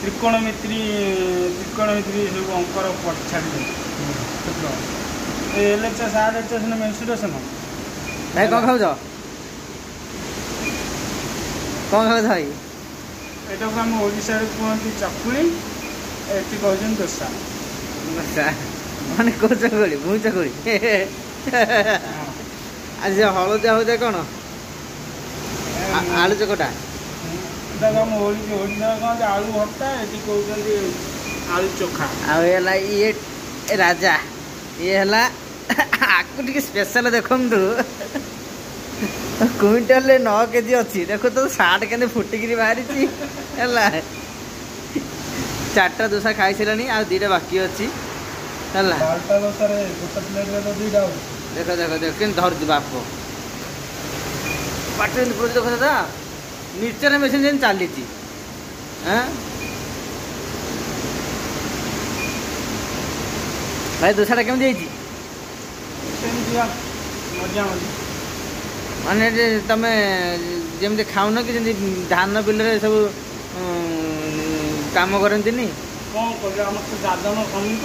त्रिकोणमिति सब अंकर छाड़ी LHS RHS mensuration भाई कौन खाऊ कौन खाऊ भाई एटा को हम ओडिसा रे कहती चकुली एटी कहजन दोसा दोसा माने को चकुली भू चकुली आज हलदिया हो दे कौन आलू चकटा एटा को हम ओडिसा कहते आलू भर्ता एटी कहजन आलू चोखा आ ये राजा ये हला आकु टिके स्पेशल देखंतु क्विंटल 9 केजी अच्छी देखो तो 60 के फुटिकी बाहरी चार्टा दोसा खाई सारे आ दीटा बाकी अच्छी देख देख देख के धर बाप पाट देख दादा मिक्सचर मेसीन जेन चली भाई दोसाटा केमी मजा माने तमे जमी खाऊन कि धान बिल सब काम करती कौन कर दादन श्रमिक